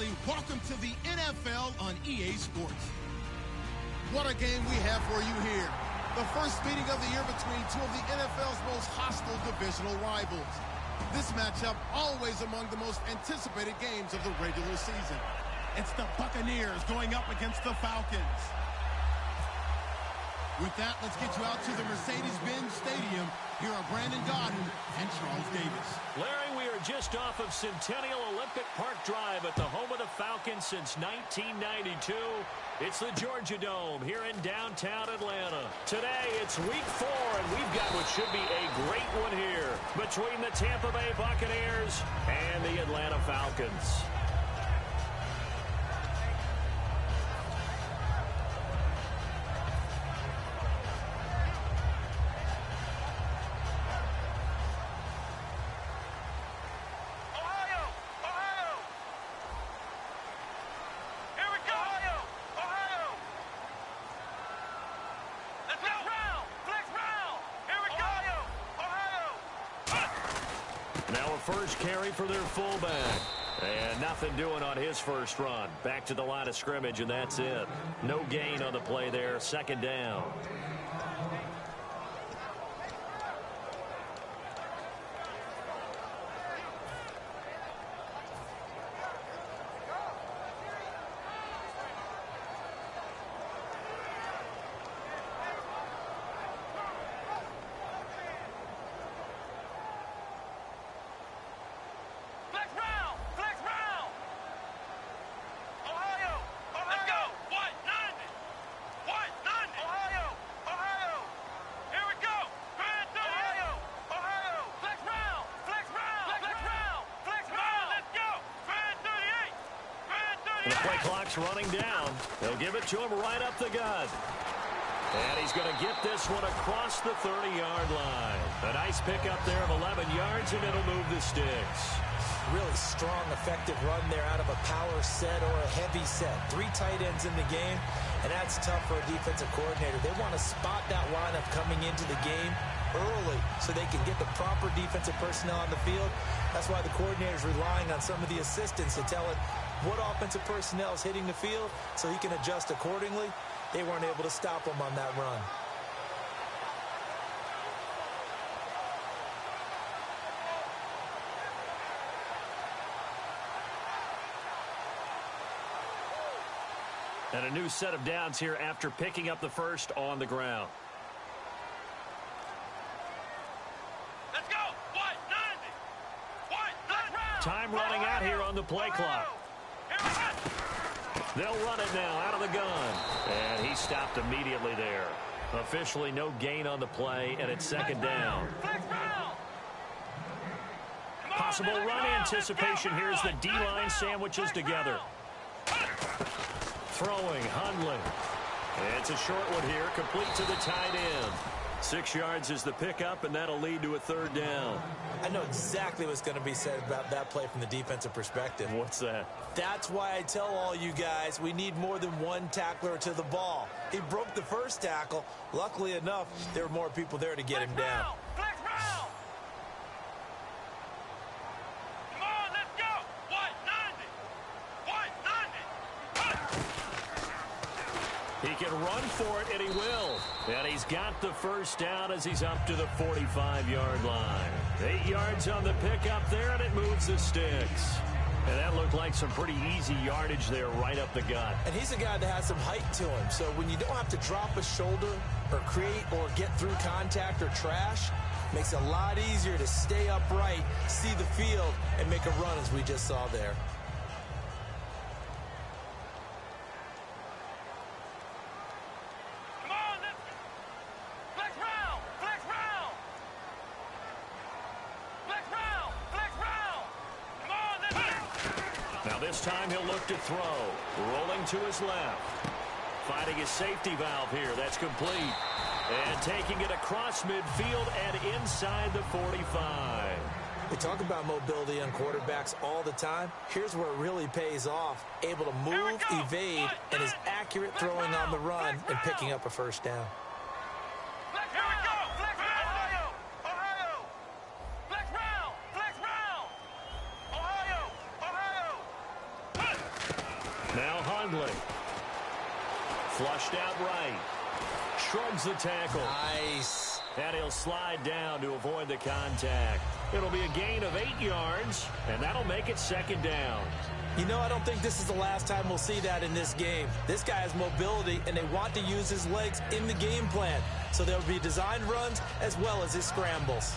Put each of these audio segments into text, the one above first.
Bradley. Welcome to the NFL on EA Sports. What a game we have for you here. The first meeting of the year between two of the NFL's most hostile divisional rivals. This matchup always among the most anticipated games of the regular season. It's the Buccaneers going up against the Falcons. With that, let's get you out to the Mercedes-Benz Stadium. Here are Brandon Gaudin and Charles Davis. Larry, we are just off of Centennial Olympic Park Drive at the home of the Falcons since 1992. It's the Georgia Dome here in downtown Atlanta. Today, it's week 4, and we've got what should be a great one here between the Tampa Bay Buccaneers and the Atlanta Falcons. First carry for their fullback. And nothing doing on his first run. Back to the line of scrimmage, and that's it. No gain on the play there. Second down. The play clock's running down. They'll give it to him right up the gut. And he's going to get this one across the 30-yard line. A nice pickup there of 11 yards, and it'll move the sticks. Really strong, effective run there out of a power set or a heavy set. 3 tight ends in the game, and that's tough for a defensive coordinator. They want to spot that lineup coming into the game early so they can get the proper defensive personnel on the field. That's why the coordinator is relying on some of the assistants to tell it what offensive personnel is hitting the field so he can adjust accordingly. They weren't able to stop him on that run. And a new set of downs here after picking up the first on the ground. Let's go! 190! Time running out here on the play clock. They'll run it now out of the gun. And he stopped immediately there. Officially no gain on the play, and it's second down. Possible run anticipation here as the D-line sandwiches together. Throwing, Hundley. It's a short one here, complete to the tight end. 6 yards is the pickup, and that'll lead to a third down. I know exactly what's going to be said about that play from the defensive perspective. What's that? That's why I tell all you guys we need more than one tackler to the ball. He broke the first tackle. Luckily enough, there were more people there to get him down. Come on, let's go! 190! 190! He can run for it, and he will. And he's got the first down as he's up to the 45-yard line. 8 yards on the pickup there, and it moves the sticks. And that looked like some pretty easy yardage there right up the gut. And he's a guy that has some height to him. So when you don't have to drop a shoulder or create or get through contact or trash, makes it a lot easier to stay upright, see the field, and make a run as we just saw there. This time he'll look to throw. Rolling to his left. Finding his safety valve here. That's complete. And taking it across midfield and inside the 45. We talk about mobility on quarterbacks all the time. Here's where it really pays off. Able to move, evade, and is accurate throwing on the run and picking up a first down. Flushed out right. Shrugs the tackle. Nice. And he'll slide down to avoid the contact. It'll be a gain of 8 yards, and that'll make it second down. You know, I don't think this is the last time we'll see that in this game. This guy has mobility, and they want to use his legs in the game plan. So there'll be designed runs as well as his scrambles.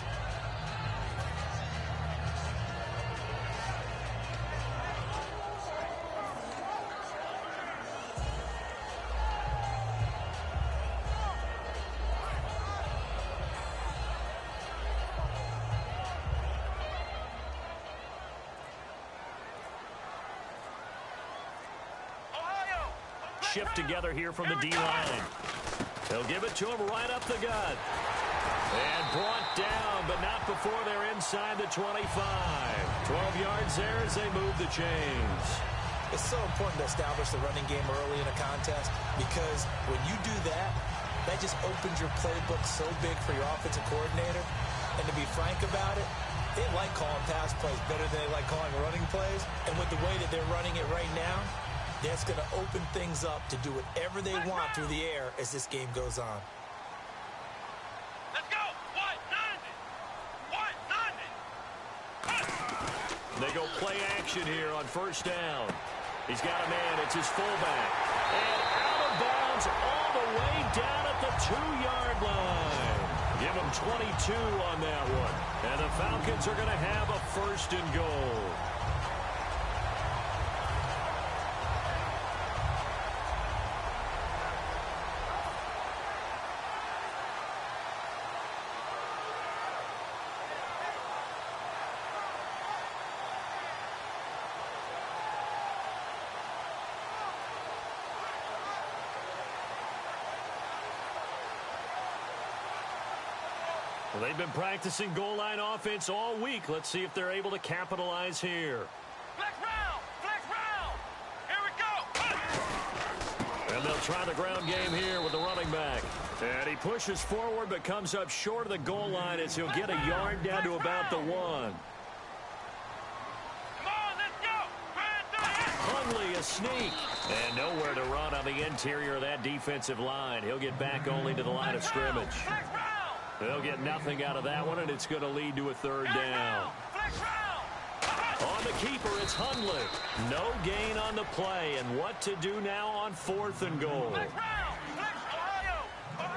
Shift together here from the D-line. They'll give it to him right up the gut. And brought down, but not before they're inside the 25. 12 yards there as they move the chains. It's so important to establish the running game early in a contest because when you do that, that just opens your playbook so big for your offensive coordinator. And to be frank about it, they like calling pass plays better than they like calling running plays. And with the way that they're running it right now, that's going to open things up to do whatever they want through the air as this game goes on. Let's go. 190. They go play action here on first down. He's got a man. It's his fullback. And out of bounds all the way down at the 2-yard line. Give him 22 on that one. And the Falcons are going to have a first and goal. Well, they've been practicing goal line offense all week. Let's see if they're able to capitalize here. Flex round. Here we go. And they'll try the ground game here with the running back. And he pushes forward but comes up short of the goal line as he'll get a yard down to about the 1. Come on, let's go. Hundley a sneak. And nowhere to run on the interior of that defensive line. He'll get back only to the line of scrimmage. Flex round. They'll get nothing out of that one, and it's going to lead to a third down. On the keeper, it's Hundley. No gain on the play, and what to do now on 4th and goal.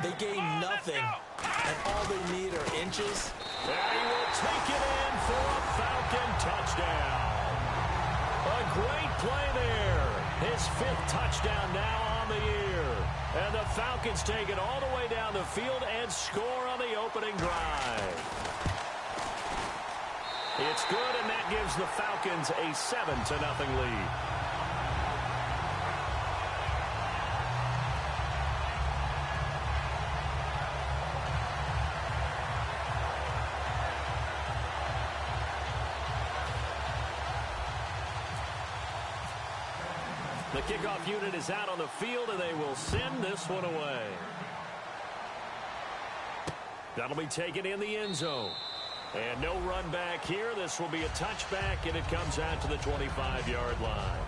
They gain nothing, and all they need are inches. And he will take it in for a Falcon touchdown. A great play there. His 5th touchdown now on the year. And the Falcons take it all the way down the field and score on the opening drive. It's good, and that gives the Falcons a 7-0 lead. The kickoff unit is out on the field, and they will send this one away. That'll be taken in the end zone. And no run back here. This will be a touchback, and it comes out to the 25-yard line.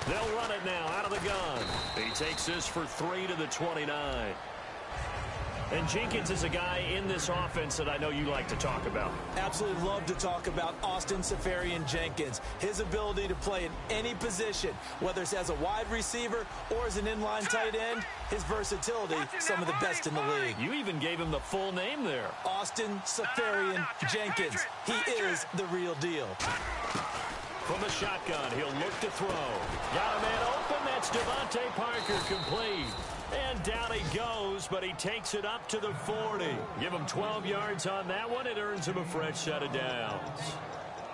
They'll run it now out of the gun. He takes this for 3 to the 29. And Jenkins is a guy in this offense that I know you like to talk about. Absolutely love to talk about Austin Seferian-Jenkins. His ability to play in any position, whether it's as a wide receiver or as an inline tight end, his versatility, some of the best in the league. You even gave him the full name there. Austin Seferian-Jenkins. He is the real deal. From the shotgun, he'll look to throw. Got a man open. That's Devontae Parker complete. And And down he goes, but he takes it up to the 40. Give him 12 yards on that one. It earns him a fresh set of downs.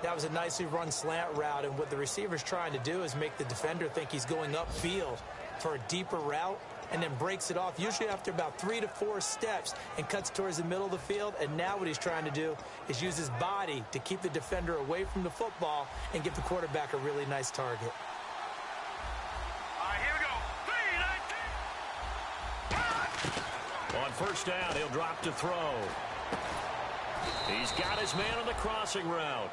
That was a nicely run slant route, and what the receiver's trying to do is make the defender think he's going upfield for a deeper route, and then breaks it off, usually after about 3 to 4 steps, and cuts towards the middle of the field. And now what he's trying to do is use his body to keep the defender away from the football and give the quarterback a really nice target. All right, here we go. 3-19. On first down, he'll drop to throw. He's got his man on the crossing route.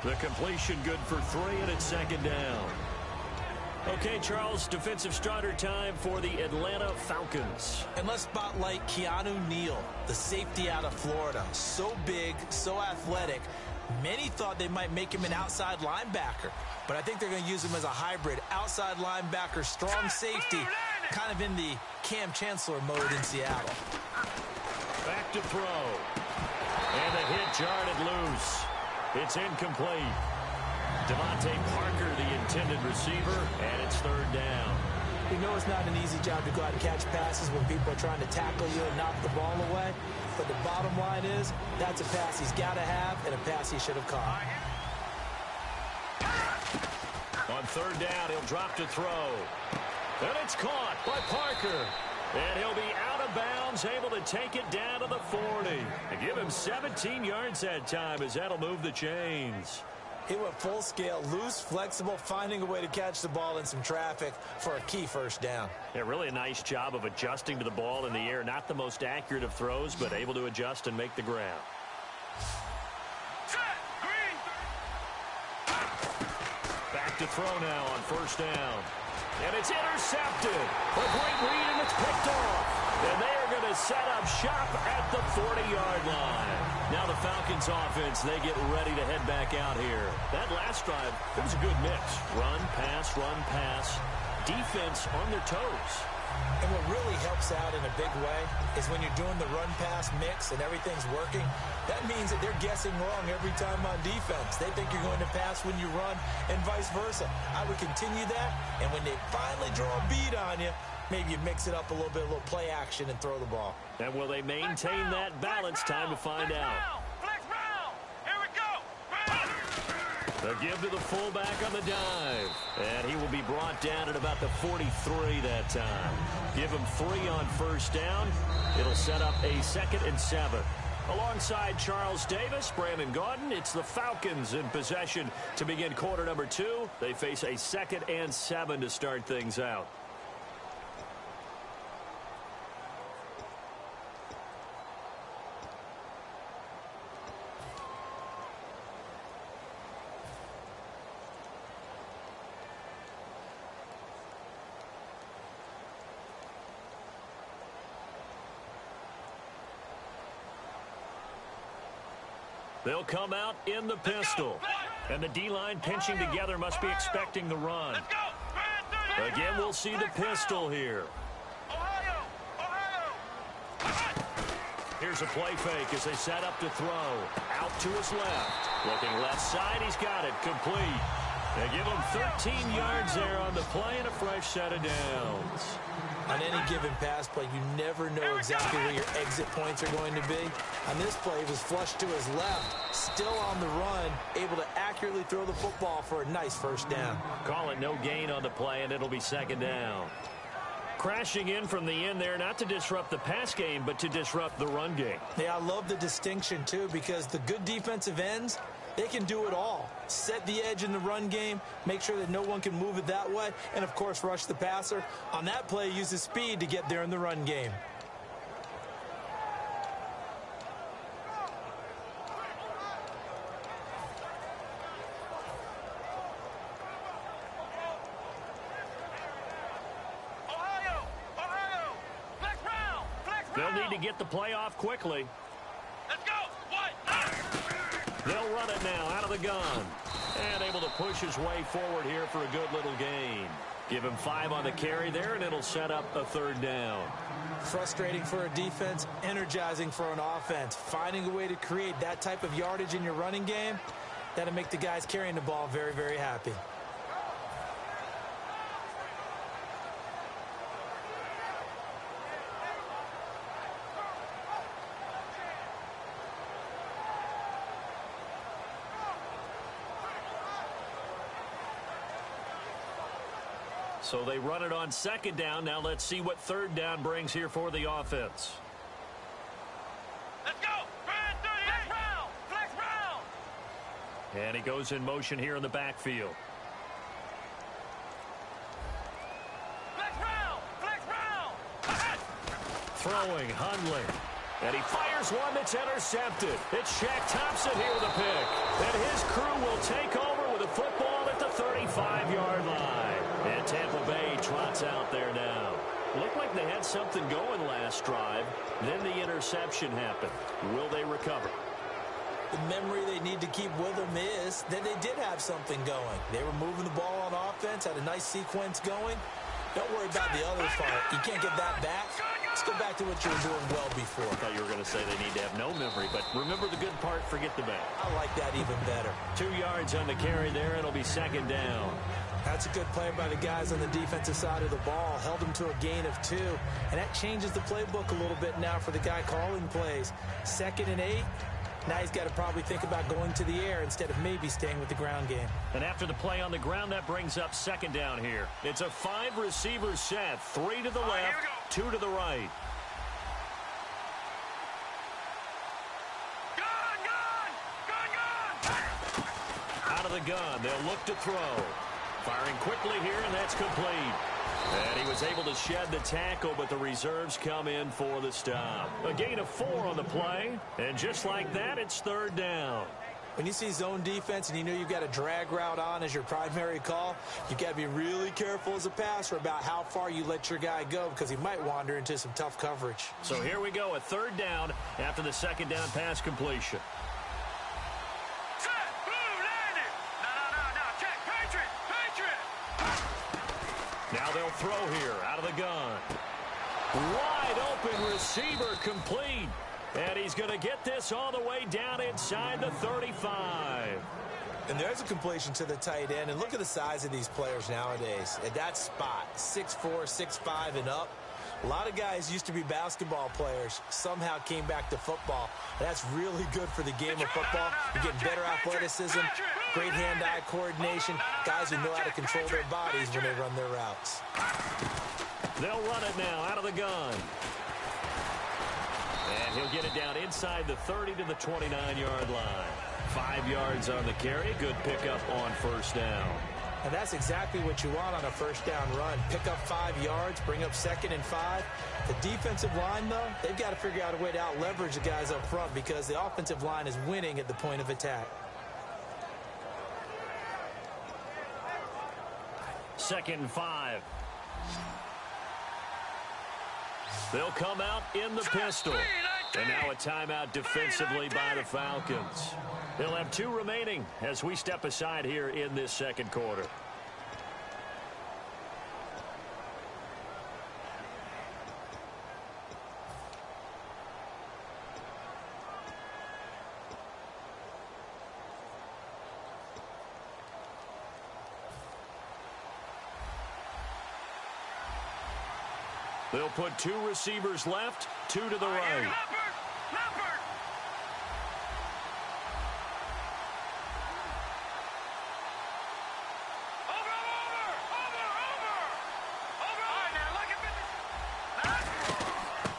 The completion good for 3, and it's second down. Okay, Charles, defensive starter time for the Atlanta Falcons. And let's spotlight Keanu Neal, the safety out of Florida. So big, so athletic. Many thought they might make him an outside linebacker, but I think they're going to use him as a hybrid. Outside linebacker, strong safety, kind of in the Cam Chancellor mode in Seattle. Back to throw. And the hit jarred loose. It's incomplete. Devontae Parker, the intended receiver, and it's third down. You know it's not an easy job to go out and catch passes when people are trying to tackle you and knock the ball away. But the bottom line is, that's a pass he's got to have and a pass he should have caught. On third down, he'll drop to throw. And it's caught by Parker. And he'll be out of bounds, able to take it down to the 40. And give him 17 yards that time, as that'll move the chains. He went full scale, loose, flexible, finding a way to catch the ball in some traffic for a key first down. Yeah, really a nice job of adjusting to the ball in the air. Not the most accurate of throws, but able to adjust and make the grab. Back to throw now on first down. And it's intercepted. A great read, and it's picked off. And they are going to set up shop at the 40-yard line. Now the Falcons offense, they get ready to head back out here. That last drive, it was a good mix. Run, pass, defense on their toes. And what really helps out in a big way is when you're doing the run-pass mix and everything's working, that means that they're guessing wrong every time on defense. They think you're going to pass when you run and vice versa. I would continue that, and when they finally draw a bead on you, maybe you mix it up a little bit, a little play action, and throw the ball. And will they maintain that balance? Time to find out. Flex round. Here we go. The give to the fullback on the dive. And he will be brought down at about the 43 that time. Give him 3 on first down. It'll set up a 2nd and 7. Alongside Charles Davis, Brandon Gaudin, it's the Falcons in possession to begin quarter number 2. They face a 2nd and 7 to start things out. They'll come out in the pistol. And the D-line pinching together must be expecting the run. Again, we'll see the pistol here. Here's a play fake as they set up to throw. Out to his left. Looking left side, he's got it. Complete. They give him 13 yards there on the play and a fresh set of downs. On any given pass play, you never know exactly where your exit points are going to be. On this play, he was flushed to his left, still on the run, able to accurately throw the football for a nice first down. Call it no gain on the play, and it'll be second down. Crashing in from the end there, not to disrupt the pass game, but to disrupt the run game. Yeah, I love the distinction, too, because the good defensive ends, they can do it all. Set the edge in the run game, make sure that no one can move it that way, and, of course, rush the passer. On that play, use his speed to get there in the run game. They'll need to get the play off quickly. Let's go. They'll run it now out of the gun. And able to push his way forward here for a good little gain. Give him 5 on the carry there, and it'll set up a third down. Frustrating for a defense, energizing for an offense. Finding a way to create that type of yardage in your running game, that'll make the guys carrying the ball very, very happy. So they run it on second down. Now let's see what third down brings here for the offense. Let's go. Flex round. Flex round. And he goes in motion here in the backfield. Flex round. Flex round. Throwing, Hundley. And he fires one that's intercepted. It's Shaq Thompson here with a pick. And his crew will take over with a football at the 35-yard line. And Tampa Bay trots out there now. Looked like they had something going last drive. Then the interception happened. Will they recover? The memory they need to keep with them is that they did have something going. They were moving the ball on offense, had a nice sequence going. Don't worry about the other part. You can't get that back. Let's go back to what you were doing well before. I thought you were going to say they need to have no memory, but remember the good part, forget the bad. I like that even better. 2 yards on the carry there. It'll be second down. That's a good play by the guys on the defensive side of the ball. Held them to a gain of 2. And that changes the playbook a little bit now for the guy calling plays. 2nd and 8. Now he's got to probably think about going to the air instead of maybe staying with the ground game. And after the play on the ground, that brings up second down here. It's a 5-receiver set. 3 to the left, 2 to the right. Out of the gun, they'll look to throw. Firing quickly here, and that's complete. And he was able to shed the tackle, but the reserves come in for the stop. A gain of 4 on the play, and just like that, it's third down. When you see zone defense and you know you've got a drag route on as your primary call, you've got to be really careful as a passer about how far you let your guy go because he might wander into some tough coverage. So here we go, a third down after the second down pass completion. Now they'll throw here out of the gun. Wide open receiver complete. And he's going to get this all the way down inside the 35. And there's a completion to the tight end. And look at the size of these players nowadays. At that spot, 6'4", 6'5", and up. A lot of guys used to be basketball players. Somehow came back to football. That's really good for the game of football. You're getting better athleticism, great hand-eye coordination, guys who know how to control their bodies when they run their routes. They'll run it now out of the gun. And he'll get it down inside the 30 to the 29-yard line. 5 yards on the carry. Good pickup on first down. And that's exactly what you want on a first down run. Pick up 5 yards, bring up 2nd and 5. The defensive line, though, they've got to figure out a way to out-leverage the guys up front because the offensive line is winning at the point of attack. 2nd and 5. They'll come out in the pistol. And now a timeout defensively by the Falcons. They'll have 2 remaining as we step aside here in this second quarter. They'll put 2 receivers left, 2 to the right.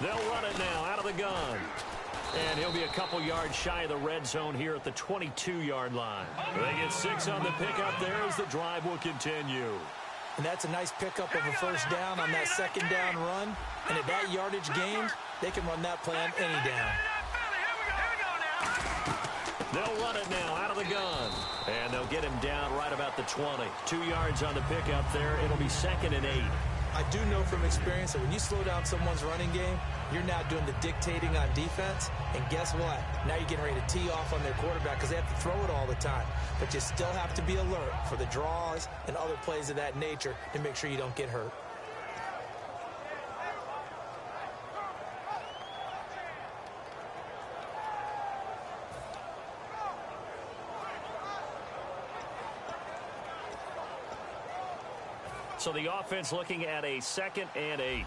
They'll run it now out of the gun. And he'll be a couple yards shy of the red zone here at the 22-yard line. They get 6 on the pickup there as the drive will continue. And that's a nice pickup of a first down on that second down run. And at that yardage gained, they can run that play on any down. They'll run it now out of the gun. And they'll get him down right about the 20. 2 yards on the pickup there. It'll be 2nd and 8. I do know from experience that when you slow down someone's running game, you're now doing the dictating on defense. And guess what? Now you're getting ready to tee off on their quarterback because they have to throw it all the time. But you still have to be alert for the draws and other plays of that nature to make sure you don't get hurt. So the offense looking at a 2nd and 8.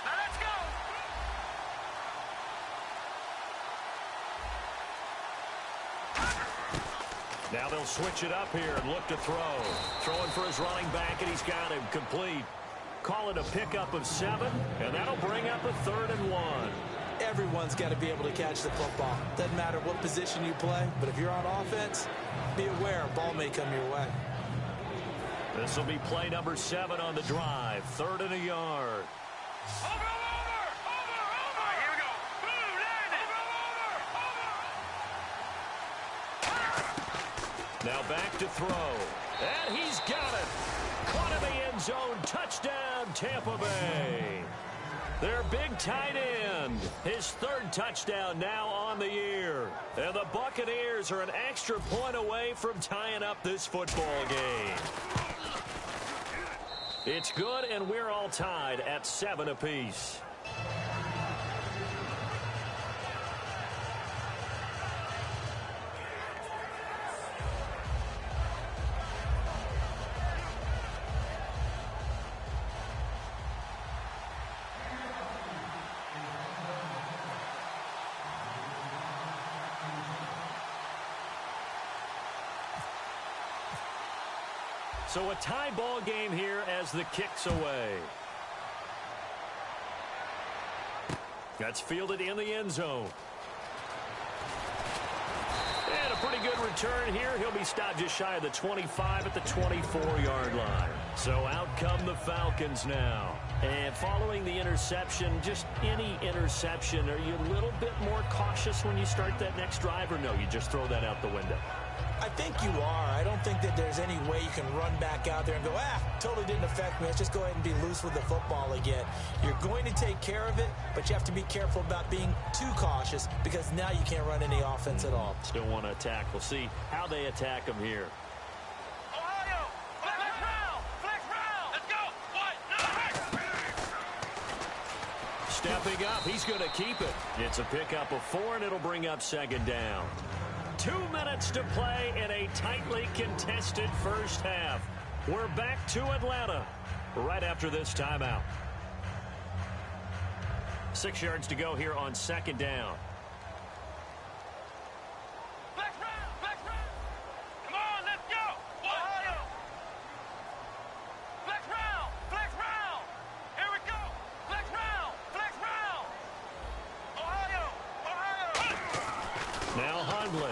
Let's go. Now they'll They'll switch it up here and look to throw. Throwing for his running back, and he's got him complete. Call it a pickup of 7, and that'll bring up a 3rd and 1. Everyone's got to be able to catch the football. Doesn't matter what position you play, but if you're on offense, be aware a ball may come your way. This will be play number 7 on the drive. 3rd and a yard. Over! Here we go. Blue, land it. Over! Now back to throw. And he's got it. Caught in the end zone. Touchdown, Tampa Bay. Their big tight end. His 3rd touchdown now on the year. And the Buccaneers are an extra point away from tying up this football game. It's good, and we're all tied at 7 apiece. So a tie ball game here as the kick's away. That's fielded in the end zone. And a pretty good return here. He'll be stopped just shy of the 25 at the 24-yard line. So out come the Falcons now. And following the interception, just any interception, are you a little bit more cautious when you start that next drive, or no, you just throw that out the window? I think you are. I don't think that there's any way you can run back out there and go, totally didn't affect me. Let's just go ahead and be loose with the football again. You're going to take care of it, but you have to be careful about being too cautious because now you can't run any offense at all. Still want to attack. We'll see how they attack them here. Ohio! Flex round! Flex round! Let's go! Stepping up, he's going to keep it. It's a pickup of 4, and it'll bring up 2nd down. 2 minutes to play in a tightly contested first half. We're back to Atlanta right after this timeout. 6 yards to go here on 2nd down. Flex round! Flex round! Come on, let's go! Ohio! Flex round! Flex round! Here we go! Flex round! Flex round! Ohio! Now Hundley.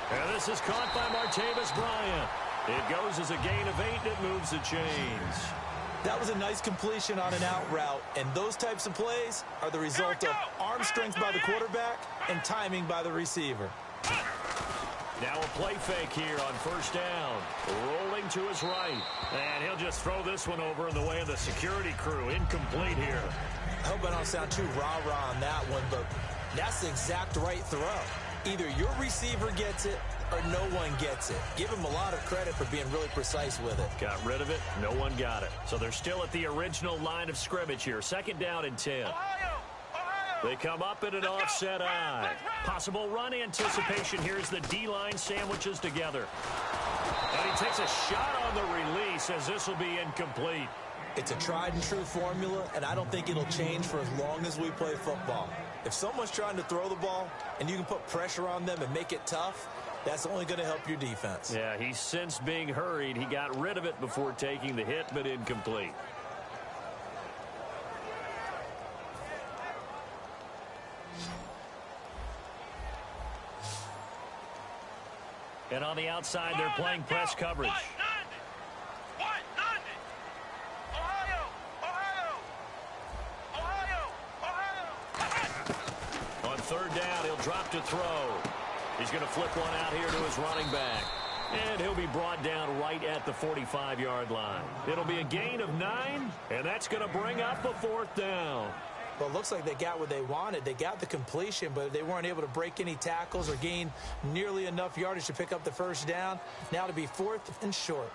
And this is caught by Martavis Bryant. It goes as a gain of 8, and it moves the chains. That was a nice completion on an out route, and those types of plays are the result of arm strength by the quarterback and timing by the receiver. Now a play fake here on 1st down. Rolling to his right. And he'll just throw this one over in the way of the security crew. Incomplete here. I hope I don't sound too rah-rah on that one, but that's the exact right throw. Either your receiver gets it or no one gets it. Give him a lot of credit for being really precise with it. Got rid of it. No one got it. So they're still at the original line of scrimmage here. 2nd down and 10. They come up in an offset eye. Possible run anticipation. Here's the D-line sandwiches together. And he takes a shot on the release as this will be incomplete. It's a tried and true formula, and I don't think it'll change for as long as we play football. If someone's trying to throw the ball and you can put pressure on them and make it tough, that's only going to help your defense. Yeah, he's since being hurried. He got rid of it before taking the hit, but incomplete. And on the outside, they're playing press coverage. On 3rd down, he'll drop to throw. He's going to flip one out here to his running back. And he'll be brought down right at the 45-yard line. It'll be a gain of 9, and that's going to bring up a 4th down. Well, it looks like they got what they wanted. They got the completion, but they weren't able to break any tackles or gain nearly enough yardage to pick up the 1st down. Now to be 4th and short.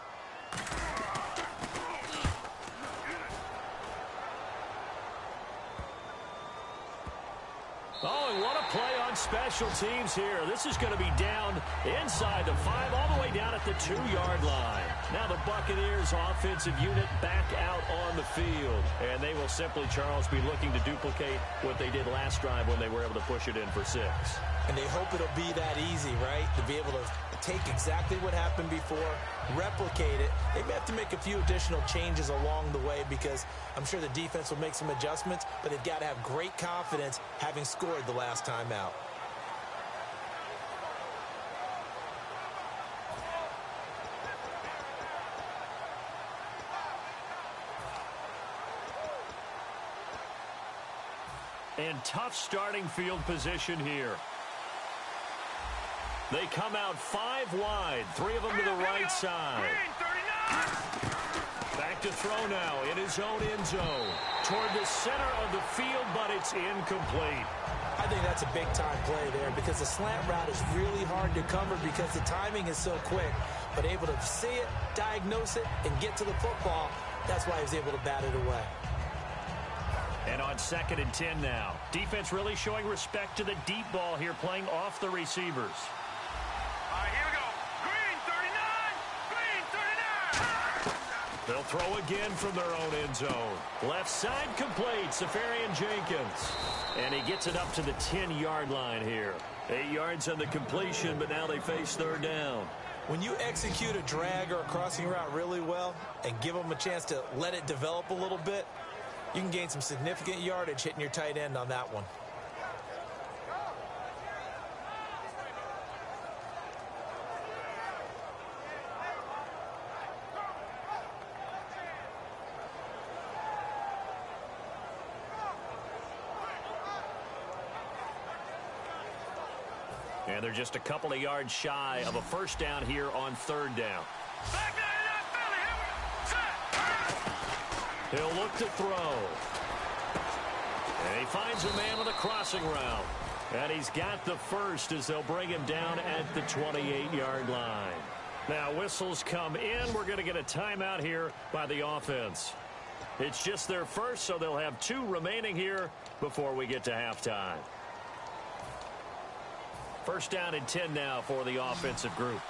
Oh, and what a play on special teams here. This is going to be down inside the 5, all the way down at the 2-yard line. Now the Buccaneers offensive unit back out on the field. And they will simply, Charles, be looking to duplicate what they did last drive when they were able to push it in for 6. and they hope it'll be that easy, right? To be able to take exactly what happened before, replicate it. They may have to make a few additional changes along the way because I'm sure the defense will make some adjustments, but they've got to have great confidence having scored the last time out. And tough starting field position here. They come out 5 wide, 3 of them to the right side. Back to throw now in his own end zone. Toward the center of the field, but it's incomplete. I think that's a big-time play there because the slant route is really hard to cover because the timing is so quick. But able to see it, diagnose it, and get to the football, that's why he was able to bat it away. And on 2nd and 10 now. Defense really showing respect to the deep ball here, playing off the receivers. All right, here we go. Green 39. Green 39. They'll throw again from their own end zone. Left side complete, Safarian Jenkins. And he gets it up to the 10-yard line here. 8 yards on the completion, but now they face 3rd down. When you execute a drag or a crossing route really well and give them a chance to let it develop a little bit, you can gain some significant yardage hitting your tight end on that one. And they're just a couple of yards shy of a 1st down here on 3rd down. Back there in that belly. Here we go. Set. He'll look to throw. And he finds a man with a crossing route. And he's got the first as they'll bring him down at the 28-yard line. Now whistles come in. We're going to get a timeout here by the offense. It's just their first, so they'll have 2 remaining here before we get to halftime. 1st down and 10 now for the offensive group.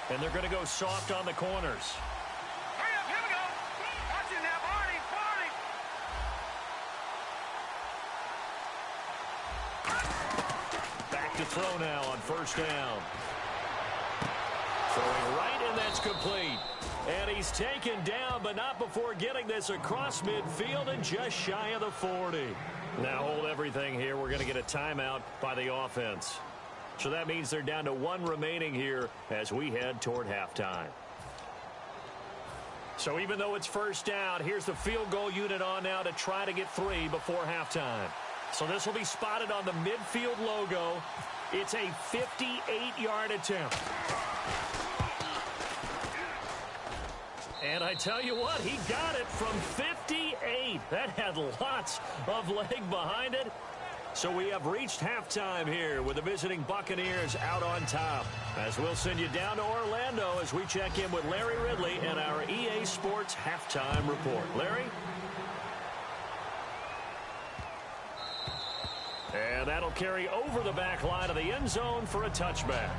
And they're going to go soft on the corners. Hurry up, here we go. Watch it now, Barney. Back to throw now on 1st down. Throwing right, and that's complete. And he's taken down, but not before getting this across midfield and just shy of the 40. Now hold everything here. We're going to get a timeout by the offense. So that means they're down to 1 remaining here as we head toward halftime. So even though it's 1st down, here's the field goal unit on now to try to get 3 before halftime. So this will be spotted on the midfield logo. It's a 58-yard attempt. And I tell you what, he got it from 58. That had lots of leg behind it. So we have reached halftime here with the visiting Buccaneers out on top. As we'll send you down to Orlando as we check in with Larry Ridley and our EA Sports Halftime Report. Larry? And that'll carry over the back line of the end zone for a touchback.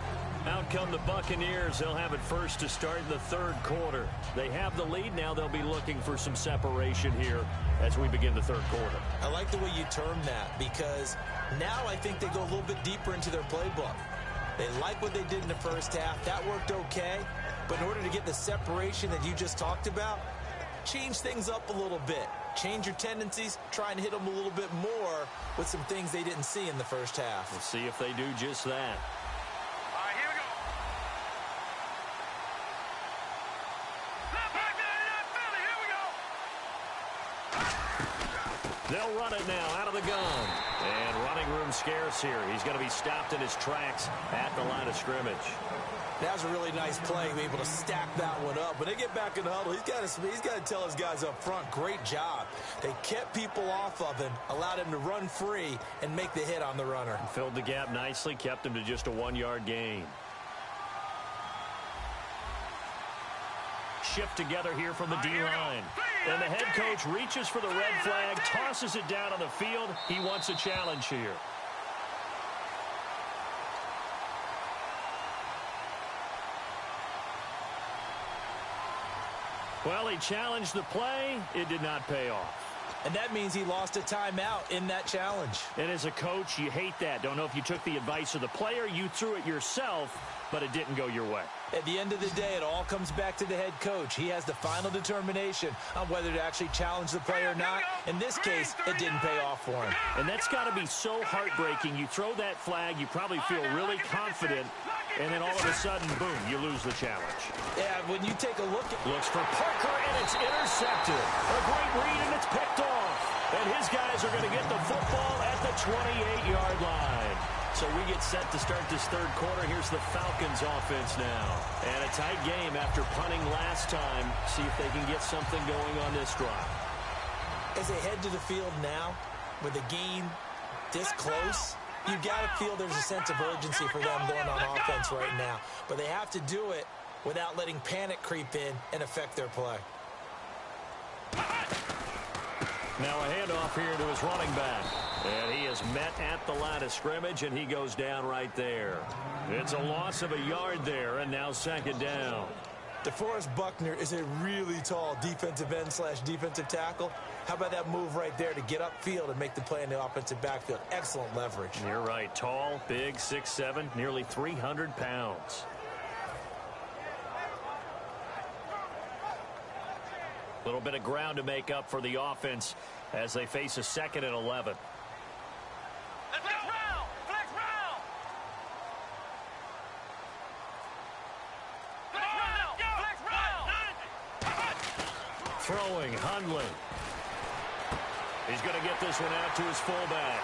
Out come the Buccaneers. They'll have it first to start the 3rd quarter. They have the lead. Now they'll be looking for some separation here as we begin the 3rd quarter. I like the way you term that because now I think they go a little bit deeper into their playbook. They like what they did in the 1st half. That worked okay. But in order to get the separation that you just talked about, change things up a little bit. Change your tendencies. Try and hit them a little bit more with some things they didn't see in the 1st half. We'll see if they do just that. All right, here we go. Left back there in that belly. Here we go. They'll run it now out of the gun. And running room scarce here. He's going to be stopped in his tracks at the line of scrimmage. That was a really nice play, to be able to stack that one up. When they get back in the huddle, he's got to tell his guys up front, great job. They kept people off of him, allowed him to run free and make the hit on the runner. Filled the gap nicely, kept him to just a 1-yard gain. Shift together here from the D-line. And the head coach reaches for the red flag, tosses it down on the field. He wants a challenge here. Well, he challenged the play. It did not pay off. And that means he lost a timeout in that challenge. And as a coach, you hate that. Don't know if you took the advice of the player, you threw it yourself, but it didn't go your way. At the end of the day, it all comes back to the head coach. He has the final determination on whether to actually challenge the player or not. In this case, it didn't pay off for him. And that's got to be so heartbreaking. You throw that flag, you probably feel really confident, and then all of a sudden, boom, you lose the challenge. Yeah, when you take a look at... Looks for Parker, and it's intercepted. A great read, and it's picked off. And his guys are going to get the football at the 28-yard line. So we get set to start this third quarter. Here's the Falcons offense now. And a tight game after punting last time. See if they can get something going on this drive. As they head to the field now, with a game this close, you got to feel there's a sense of urgency for them going on offense right now. But they have to do it without letting panic creep in and affect their play. Now a handoff here to his running back. And he is met at the line of scrimmage, and he goes down right there. It's a loss of a yard there, and now second down. DeForest Buckner is a really tall defensive end / defensive tackle. How about that move right there to get upfield and make the play in the offensive backfield? Excellent leverage. You're right. Tall, big, 6'7", nearly 300 pounds. A little bit of ground to make up for the offense as they face a 2nd and 11. Throwing, Hundley. He's going to get this one out to his fullback.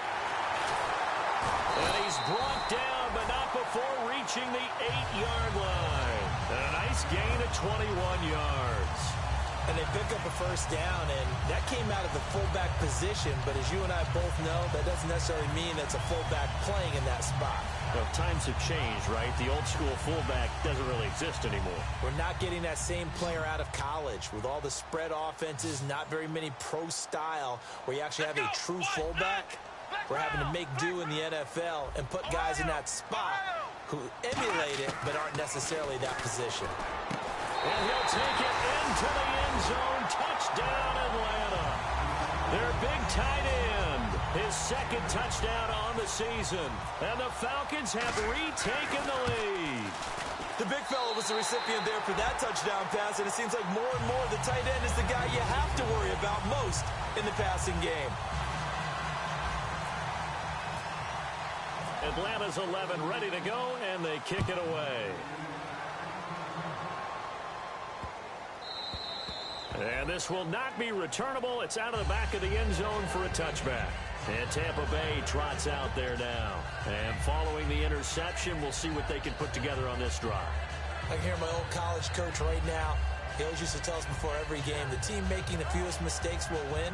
And he's brought down, but not before reaching the 8-yard line. And a nice gain of 21 yards. And they pick up a first down, and that came out of the fullback position. But as you and I both know, that doesn't necessarily mean it's a fullback playing in that spot. Well, times have changed, right? The old school fullback doesn't really exist anymore. We're not getting that same player out of college. With all the spread offenses, not very many pro style, where you actually have a true fullback. We're having to make do in the NFL and put guys in that spot who emulate it but aren't necessarily that position. And he'll take it into the end zone. Touchdown, Atlanta. Their big tight end. His 2nd touchdown on the season. And the Falcons have retaken the lead. The big fella was the recipient there for that touchdown pass, and it seems like more and more the tight end is the guy you have to worry about most in the passing game. Atlanta's 11 ready to go, and they kick it away. And this will not be returnable. It's out of the back of the end zone for a touchback. And Tampa Bay trots out there now. And following the interception, we'll see what they can put together on this drive. I can hear my old college coach right now. He always used to tell us before every game, the team making the fewest mistakes will win.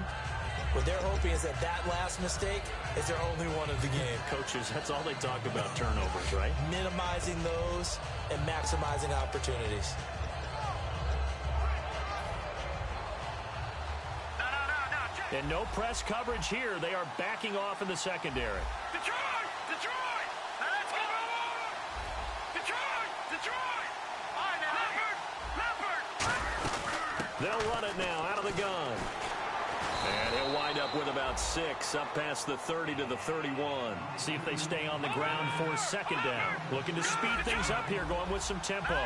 What they're hoping is that last mistake is their only one of the game. Coaches, that's all they talk about, turnovers, right? Minimizing those and maximizing opportunities. And no press coverage here. They are backing off in the secondary. Detroit! Detroit! Let's go! Detroit! Detroit! Leopard! They'll run it now out of the gun. And he'll wind up with about 6 up past the 30 to the 31. See if they stay on the ground for 2nd down. Looking to speed things up here, going with some tempo.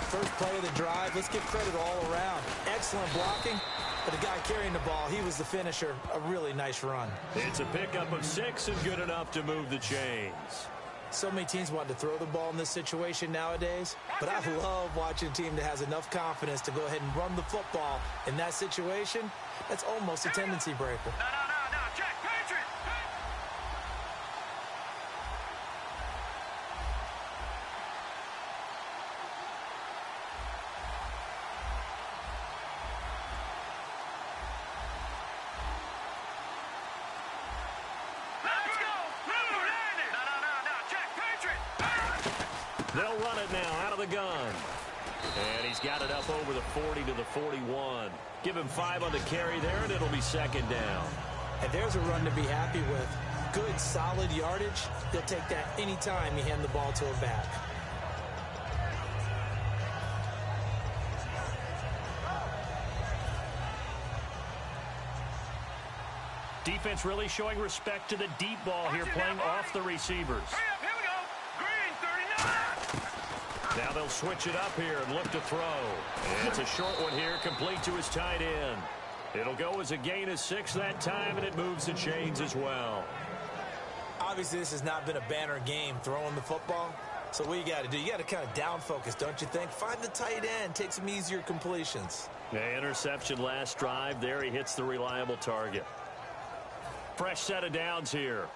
First play of the drive. Let's give credit all around. Excellent blocking. But the guy carrying the ball, he was the finisher. A really nice run. It's a pickup of 6 and good enough to move the chains. So many teams want to throw the ball in this situation nowadays. But I love watching a team that has enough confidence to go ahead and run the football in that situation. That's almost a tendency breaker. No, Jack, Patriot! Let's go! No, Jack, Patriot! They'll run it now out of the gun. And he's got it up over the 40 to the 41. Give him 5 on the carry there, and it'll be 2nd down. And there's a run to be happy with. Good, solid yardage. He'll take that anytime you hand the ball to a back. Defense really showing respect to the deep ball here, playing off the receivers. Hurry up, here we go. Green 39. Now they'll switch it up here and look to throw. And it's a short one here, complete to his tight end. It'll go as a gain of 6 that time, and it moves the chains as well. Obviously, this has not been a banner game throwing the football. So what you got to do, you got to kind of down focus, don't you think? Find the tight end, take some easier completions. The interception last drive. There he hits the reliable target. Fresh set of downs here.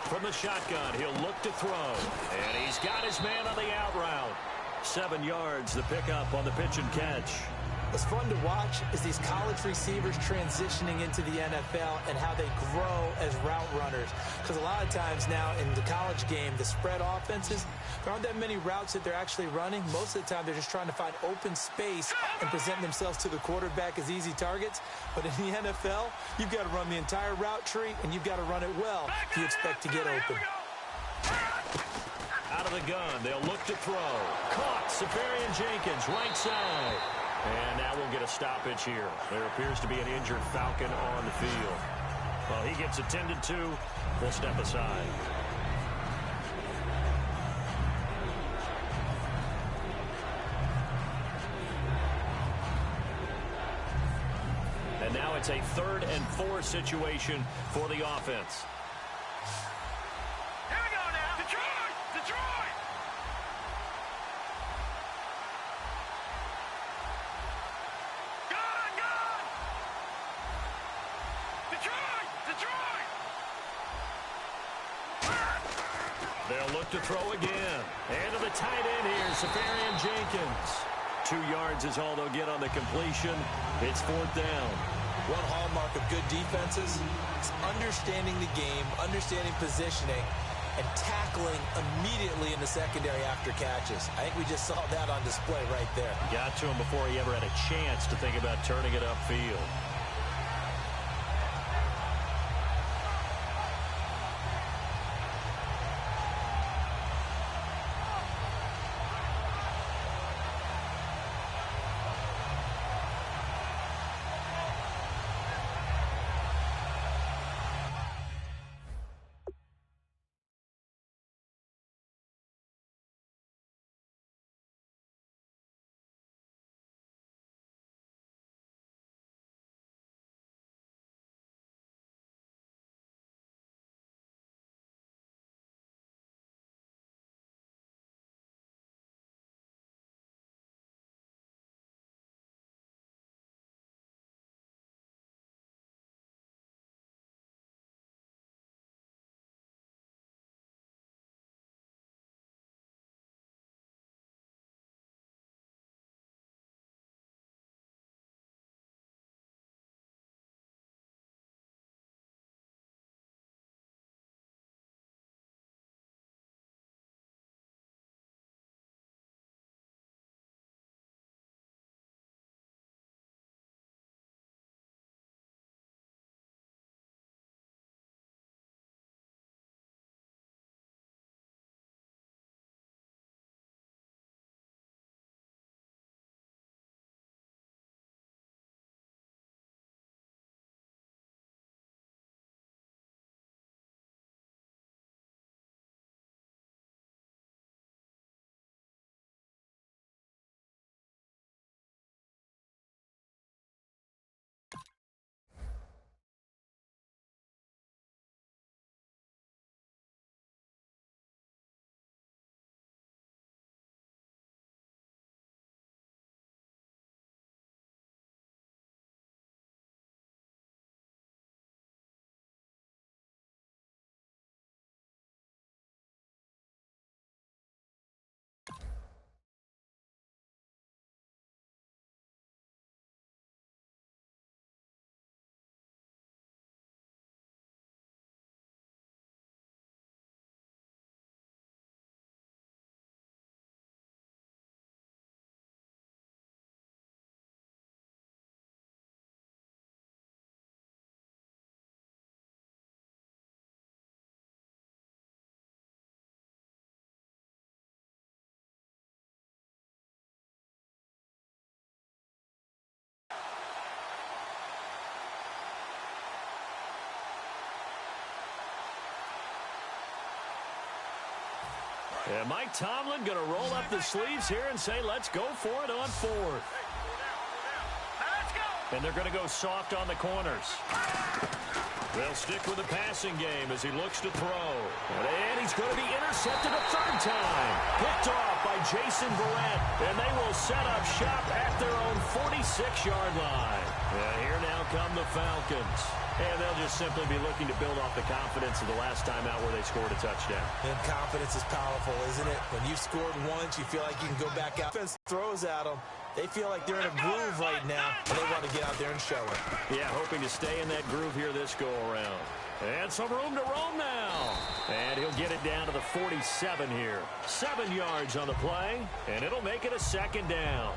From the shotgun, he'll look to throw. And he's got his man on the out route. 7 yards, the pickup on the pitch and catch. What's fun to watch is these college receivers transitioning into the NFL and how they grow as route runners. Because a lot of times now in the college game, the spread offenses, there aren't that many routes that they're actually running. Most of the time, they're just trying to find open space and present themselves to the quarterback as easy targets. But in the NFL, you've got to run the entire route tree, and you've got to run it well if you expect to get open. Out of the gun, they'll look to throw. Caught, Safarian Jenkins, right side. And now we'll get a stoppage here. There appears to be an injured Falcon on the field. Well, he gets attended to. We'll step aside. And now it's a 3rd and 4 situation for the offense. Here we go now. Detroit! Detroit! Gone! Gone! Detroit! Detroit! They'll look to throw again. And to the tight end here, Safarian Jenkins. 2 yards is all they'll get on the completion. It's 4th down. One hallmark of good defenses is understanding the game, understanding positioning, and tackling immediately in the secondary after catches. I think we just saw that on display right there. Got to him before he ever had a chance to think about turning it upfield. And Mike Tomlin going to roll up the sleeves here and say, let's go for it on fourth. And they're going to go soft on the corners. They'll stick with the passing game as he looks to throw. And he's going to be intercepted a third time. Picked off by Jason Barrett. And they will set up shop at their own 46-yard line. And here now come the Falcons. And they'll just simply be looking to build off the confidence of the last time out where they scored a touchdown. And confidence is powerful, isn't it? When you've scored once, you feel like you can go back out. Defense throws at them. They feel like they're in a groove right now, and they want to get out there and show it. Yeah, hoping to stay in that groove here this go-around. And some room to roam now. And he'll get it down to the 47 here. 7 yards on the play, and it'll make it a second down.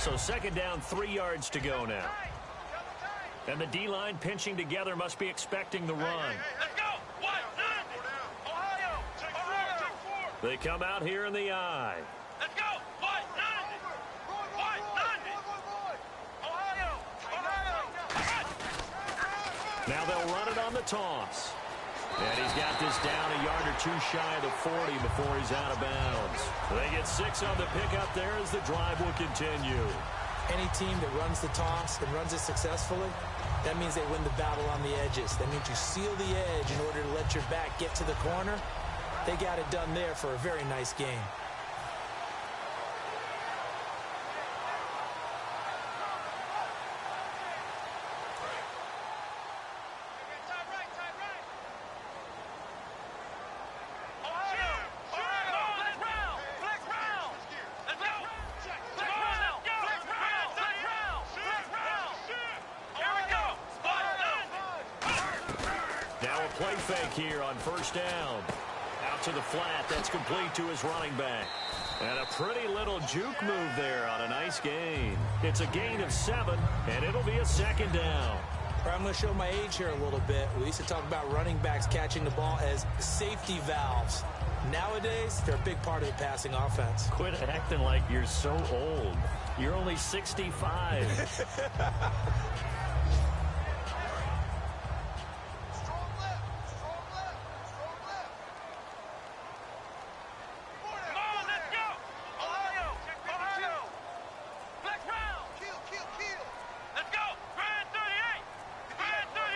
So second down, 3 yards to go now. And the D-line pinching together must be expecting the run. Let's go! Ohio! They come out here in the I. Let's go! Ohio! Now they'll run it on the toss. And he's got this down a yard or two shy of the 40 before he's out of bounds. They get 6 on the pickup there as the drive will continue. Any team that runs the toss and runs it successfully, that means they win the battle on the edges. That means you seal the edge in order to let your back get to the corner. They got it done there for a very nice game. Play fake here on first down. Out to the flat. That's complete to his running back. And a pretty little juke move there on a nice gain. It's a gain of 7, and it'll be a second down. I'm going to show my age here a little bit. We used to talk about running backs catching the ball as safety valves. Nowadays, they're a big part of the passing offense. Quit acting like you're so old. You're only 65.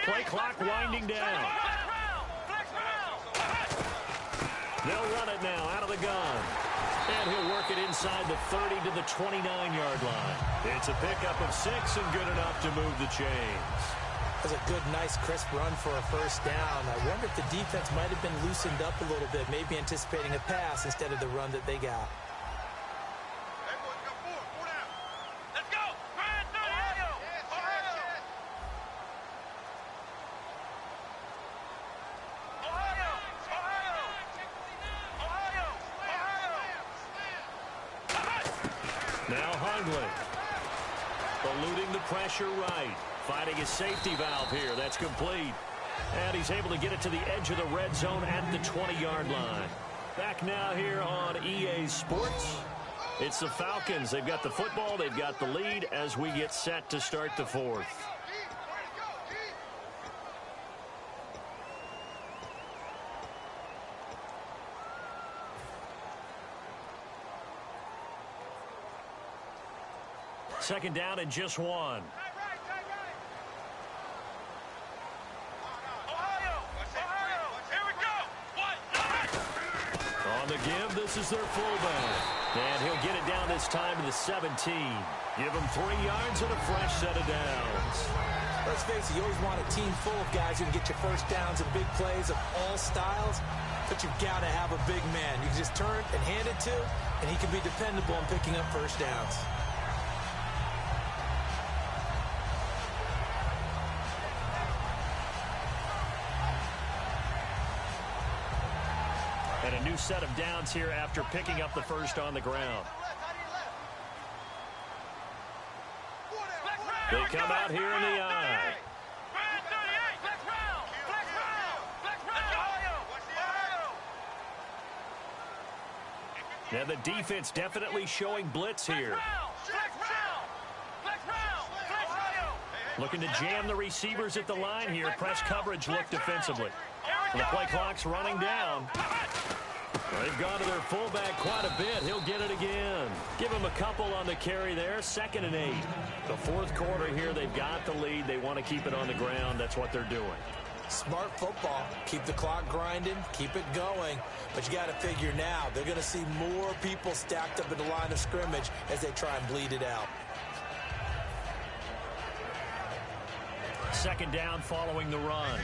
Play clock winding down. They'll run it now out of the gun. And he'll work it inside the 30 to the 29-yard line. It's a pickup of 6 and good enough to move the chains. That's a good, nice, crisp run for a first down. I wonder if the defense might have been loosened up a little bit, maybe anticipating a pass instead of the run that they got. Now Hundley, eluding the pressure right, finding his safety valve here. That's complete. And he's able to get it to the edge of the red zone at the 20-yard line. Back now here on EA Sports. It's the Falcons. They've got the football. They've got the lead as we get set to start the fourth. Second down and just 1. Ohio! Here we go! On the give, this is their fullback. And he'll get it down this time to the 17. Give him 3 yards and a fresh set of downs. Let's face it, you always want a team full of guys who can get you first downs and big plays of all styles, but you've got to have a big man. You can just turn and hand it to, and he can be dependable in picking up first downs. And a new set of downs here after picking up the first on the ground. They come out here in the I. And the defense definitely showing blitz here. Looking to jam the receivers at the line here. Press coverage look defensively. The play clock's running down. They've gone to their fullback quite a bit. He'll get it again. Give him a couple on the carry there. 2nd and 8. The fourth quarter here, they've got the lead. They want to keep it on the ground. That's what they're doing. Smart football. Keep the clock grinding. Keep it going. But you got to figure now, they're going to see more people stacked up at the line of scrimmage as they try and bleed it out. 2nd down following the run.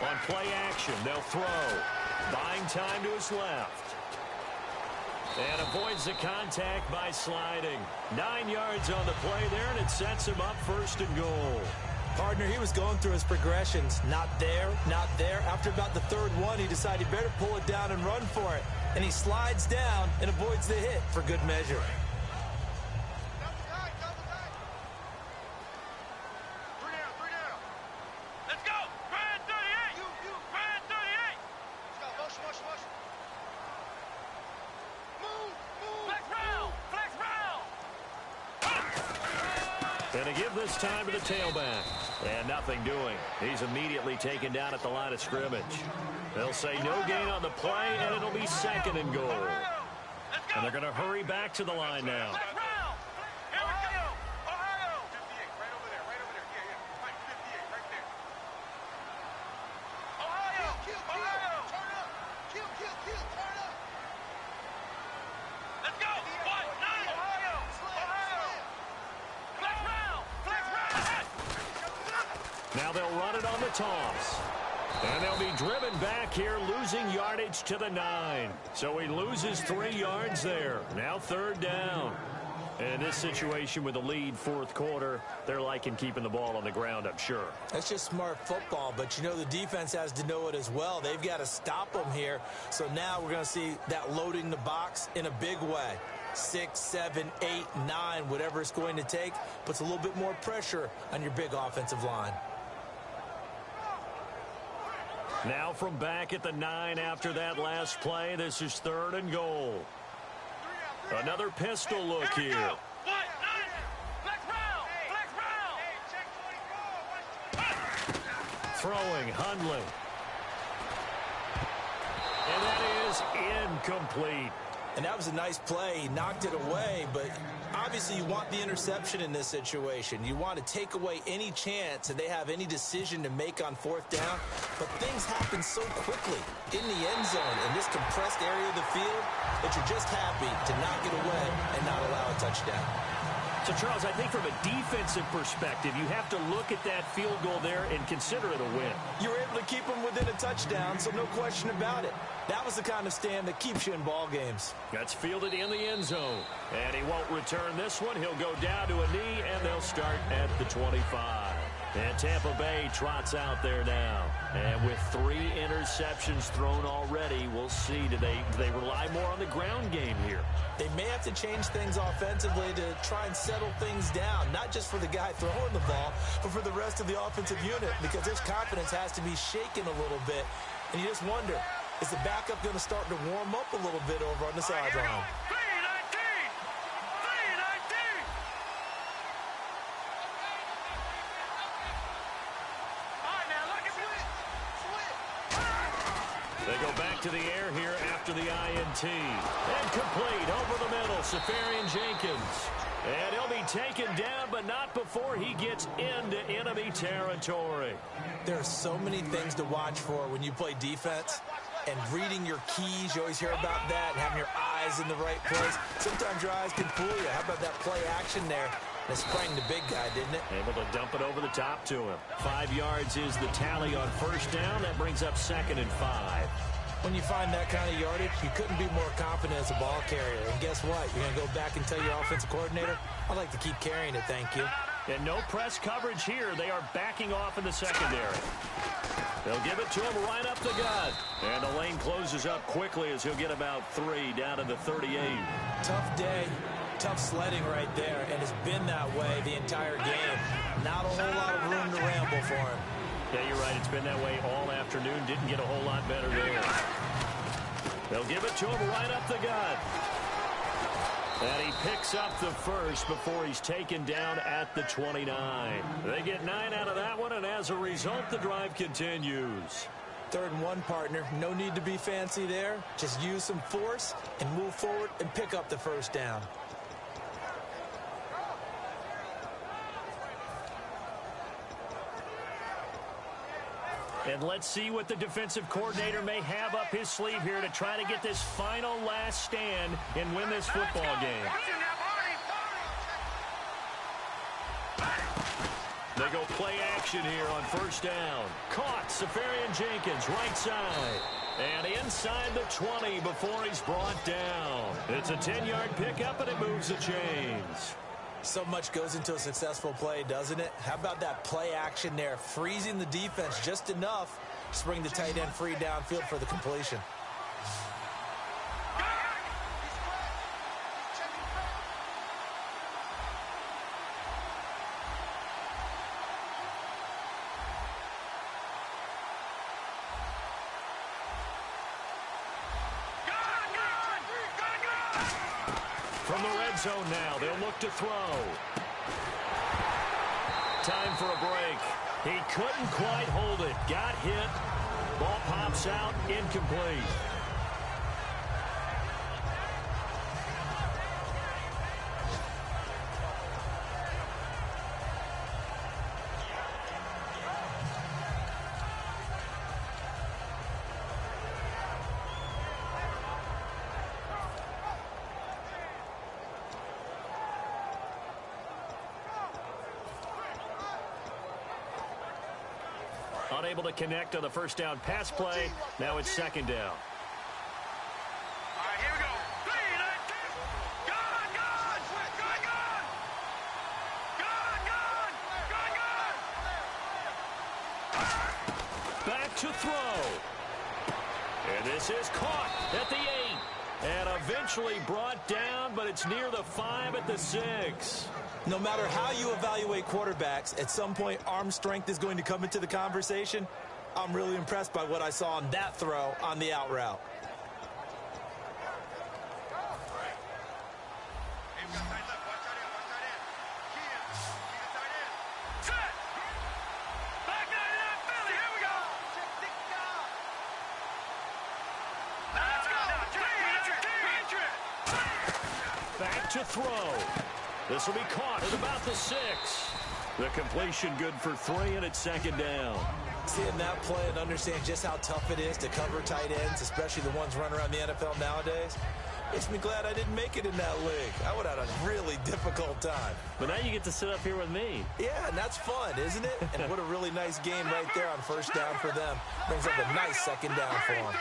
On play action, they'll throw. Buying time to his left. And avoids the contact by sliding. 9 yards on the play there, and it sets him up 1st and goal. Partner, he was going through his progressions. Not there, not there. After about the 3rd one, he decided he better pull it down and run for it. And he slides down and avoids the hit for good measure. And to give this time to the tailback. And nothing doing. He's immediately taken down at the line of scrimmage. They'll say no gain on the play, and it'll be 2nd and goal. And they're going to hurry back to the line now. Now they'll run it on the toss. And they'll be driven back here, losing yardage to the 9. So he loses 3 yards there. Now 3rd down. And in this situation with the lead 4th quarter, they're liking keeping the ball on the ground, I'm sure. That's just smart football, but you know the defense has to know it as well. They've got to stop them here. So now we're going to see that loading the box in a big way. 6, 7, 8, 9, whatever it's going to take, puts a little bit more pressure on your big offensive line. Now from back at the 9 after that last play, this is 3rd and goal. Another pistol look here. Throwing, Hundley. And that is incomplete. And that was a nice play. He knocked it away, but obviously you want the interception in this situation. You want to take away any chance that they have any decision to make on 4th down. But things happen so quickly in the end zone in this compressed area of the field that you're just happy to knock it away and not allow a touchdown. So, Charles, I think from a defensive perspective, you have to look at that field goal there and consider it a win. You were able to keep them within a touchdown, so no question about it. That was the kind of stand that keeps you in ball games. That's fielded in the end zone. And he won't return this one. He'll go down to a knee, and they'll start at the 25. And Tampa Bay trots out there now. And with 3 interceptions thrown already, we'll see. Do they rely more on the ground game here? They may have to change things offensively to try and settle things down, not just for the guy throwing the ball, but for the rest of the offensive unit, because his confidence has to be shaken a little bit. And you just wonder, is the backup going to start to warm up a little bit over on the sideline? They go back to the air here after the INT. And complete over the middle, Safarian Jenkins. And he'll be taken down, but not before he gets into enemy territory. There are so many things to watch for when you play defense. And reading your keys, you always hear about that, and having your eyes in the right place. Sometimes your eyes can fool you. How about that play action there? That sprang the big guy, didn't it? Able to dump it over the top to him. 5 yards is the tally on 1st down. That brings up 2nd and 5. When you find that kind of yardage, you couldn't be more confident as a ball carrier. And guess what? You're going to go back and tell your offensive coordinator, I'd like to keep carrying it, thank you. And no press coverage here. They are backing off in the secondary. They'll give it to him right up the gut. And the lane closes up quickly as he'll get about 3 down to the 38. Tough day, tough sledding right there, and it's been that way the entire game. Not a whole lot of room to ramble for him. Yeah, you're right. It's been that way all afternoon. Didn't get a whole lot better there. They'll give it to him right up the gut. And he picks up the first before he's taken down at the 29. They get 9 out of that one, and as a result, the drive continues. 3rd and 1, partner. No need to be fancy there. Just use some force and move forward and pick up the first down. And let's see what the defensive coordinator may have up his sleeve here to try to get this final last stand and win this football game. They go play action here on first down. Caught, Safarian Jenkins, right side. And inside the 20 before he's brought down. It's a 10-yard pickup, and it moves the chains. So much goes into a successful play, doesn't it? How about that play action there, freezing the defense just enough to bring the tight end free downfield for the completion. From the red zone now, they'll look to throw. Time for a break. He couldn't quite hold it. Got hit. Ball pops out. Incomplete. Unable to connect on the first down pass play. Now it's 2nd down. All right, here we go. 3, 2, gone. Back to throw. And this is caught at the 8. And eventually brought down, but it's near the 5 at the 6. No matter how you evaluate quarterbacks, at some point arm strength is going to come into the conversation. I'm really impressed by what I saw on that throw on the out route. Back to throw. This will be caught at about the 6. The completion good for 3, and it's 2nd down. Seeing that play and understand just how tough it is to cover tight ends, especially the ones running around the NFL nowadays, makes me glad I didn't make it in that league. I would have had a really difficult time. But now you get to sit up here with me. Yeah, and that's fun, isn't it? And what a really nice game right there on first down for them. Brings up a nice 2nd down for them.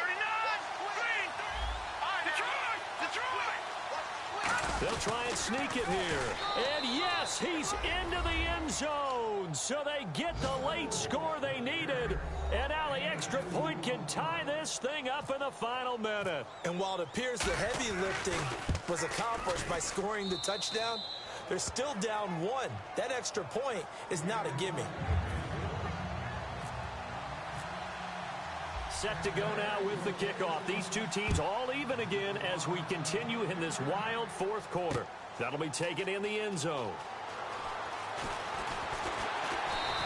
They'll try and sneak it here. And yes, he's into the end zone. So they get the late score they needed. And now the extra point can tie this thing up in the final minute. And while it appears the heavy lifting was accomplished by scoring the touchdown, they're still down 1. That extra point is not a gimme. Set to go now with the kickoff. These two teams all even again as we continue in this wild 4th quarter. That'll be taken in the end zone.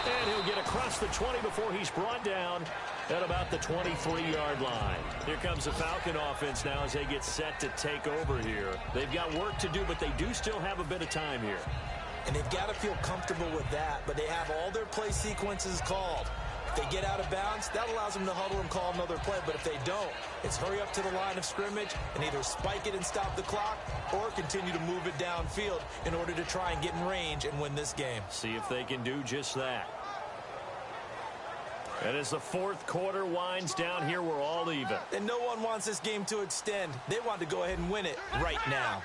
And he'll get across the 20 before he's brought down at about the 23-yard line. Here comes the Falcon offense now as they get set to take over here. They've got work to do, but they do still have a bit of time here. And they've got to feel comfortable with that, but they have all their play sequences called. If they get out of bounds, that allows them to huddle and call another play. But if they don't, it's hurry up to the line of scrimmage and either spike it and stop the clock or continue to move it downfield in order to try and get in range and win this game. See if they can do just that. And as the 4th quarter winds down here, we're all even. And no one wants this game to extend. They want to go ahead and win it right now.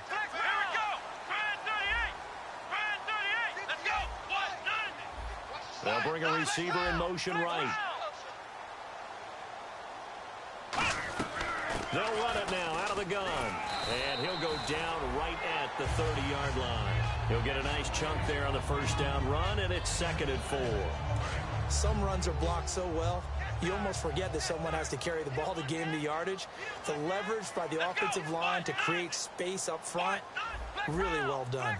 They'll bring a receiver in motion right. They'll run it now out of the gun. And he'll go down right at the 30-yard line. He'll get a nice chunk there on the first down run, and it's 2nd and 4. Some runs are blocked so well, you almost forget that someone has to carry the ball to gain the yardage. The leverage by the offensive line to create space up front, really well done.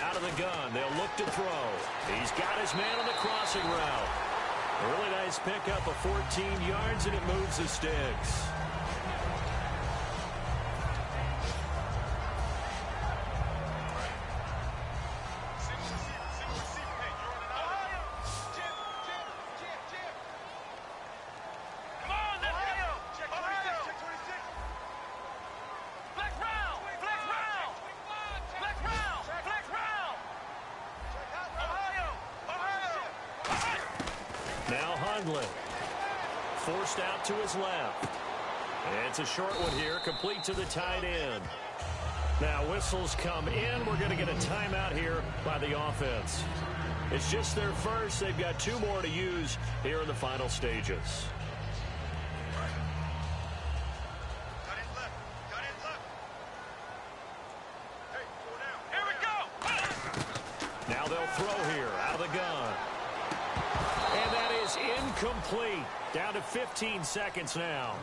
Out of the gun, they'll look to throw. He's got his man on the crossing route. A really nice pickup of 14 yards, and it moves the sticks. Forced out to his left. And it's a short one here, complete to the tight end. Now whistles come in. We're going to get a timeout here by the offense. It's just their first. They've got 2 more to use here in the final stages. Now they'll throw here out of the gun. And that is incomplete. Down to 15 seconds now.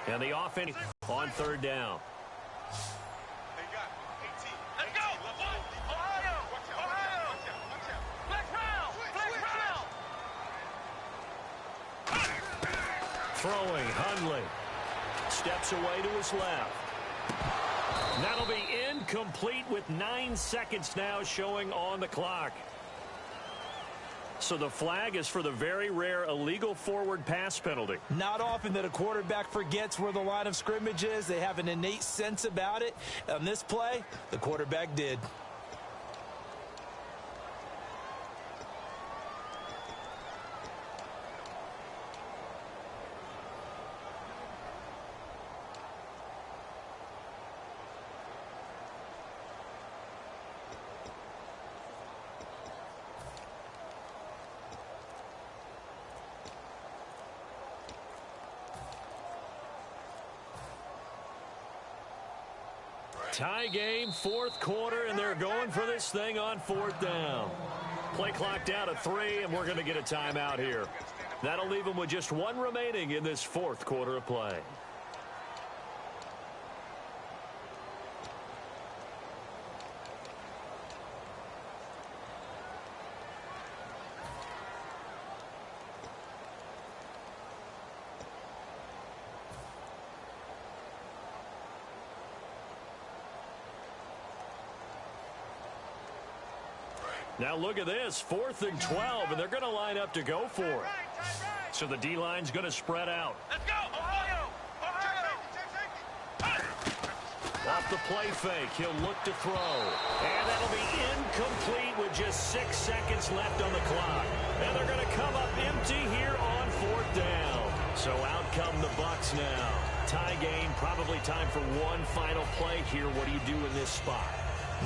And the offense on 3rd down. Throwing, Hundley. Steps away to his left. That'll be incomplete with 9 seconds now showing on the clock. So the flag is for the very rare illegal forward pass penalty. Not often that a quarterback forgets where the line of scrimmage is. They have an innate sense about it. On this play, the quarterback did. Tie game, 4th quarter, and they're going for this thing on 4th down. Play clock down to 3, and we're going to get a timeout here. That'll leave them with just 1 remaining in this 4th quarter of play. Now look at this, 4th and 12, and they're going to line up to go for it. So the D-line's going to spread out. Let's go, Ohio! Off the play fake, he'll look to throw. And that'll be incomplete with just 6 seconds left on the clock. And they're going to come up empty here on 4th down. So out come the Bucs now. Tie game, probably time for one final play here. What do you do in this spot?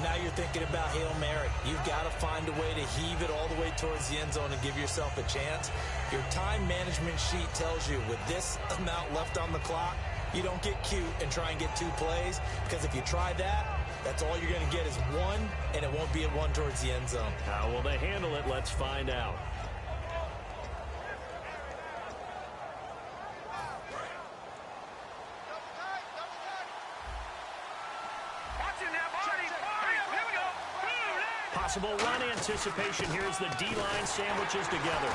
Now you're thinking about Hail Mary. You've got to find a way to heave it all the way towards the end zone and give yourself a chance. Your time management sheet tells you with this amount left on the clock, you don't get cute and try and get 2 plays, because if you try that, that's all you're going to get is 1, and it won't be a 1 towards the end zone. How will they handle it? Let's find out. Possible run anticipation here as the D-line sandwiches together.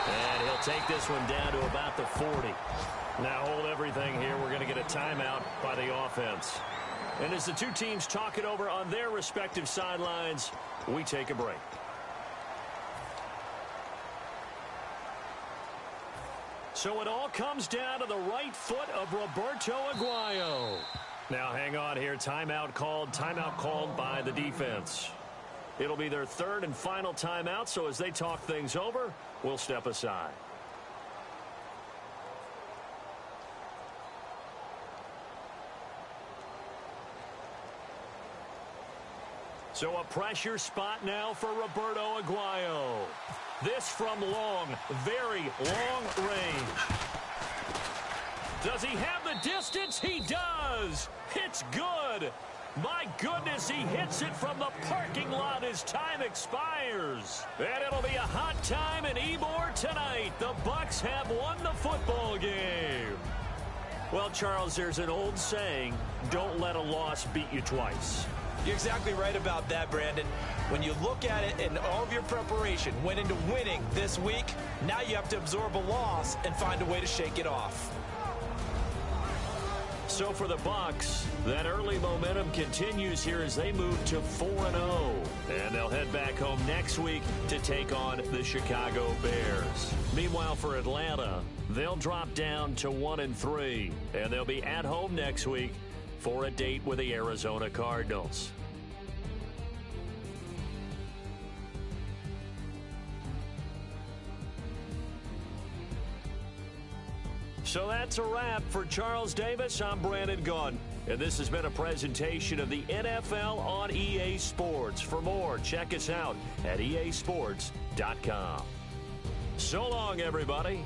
And he'll take this one down to about the 40. Now hold everything here. We're going to get a timeout by the offense. And as the 2 teams talk it over on their respective sidelines, we take a break. So it all comes down to the right foot of Roberto Aguayo. Now hang on here. Timeout called by the defense. It'll be their 3rd and final timeout, so as they talk things over, we'll step aside. So a pressure spot now for Roberto Aguayo. This from long, very long range. Does he have the distance? He does. It's good. My goodness, he hits it from the parking lot as time expires. And it'll be a hot time in Ybor tonight. The Bucs have won the football game. Well, Charles, there's an old saying, don't let a loss beat you twice. You're exactly right about that, Brandon. When you look at it and all of your preparation went into winning this week, now you have to absorb a loss and find a way to shake it off. So for the Bucs, that early momentum continues here as they move to 4-0. And they'll head back home next week to take on the Chicago Bears. Meanwhile, for Atlanta, they'll drop down to 1-3. And they'll be at home next week for a date with the Arizona Cardinals. So that's a wrap. For Charles Davis, I'm Brandon Gaudin. And this has been a presentation of the NFL on EA Sports. For more, check us out at easports.com. So long, everybody.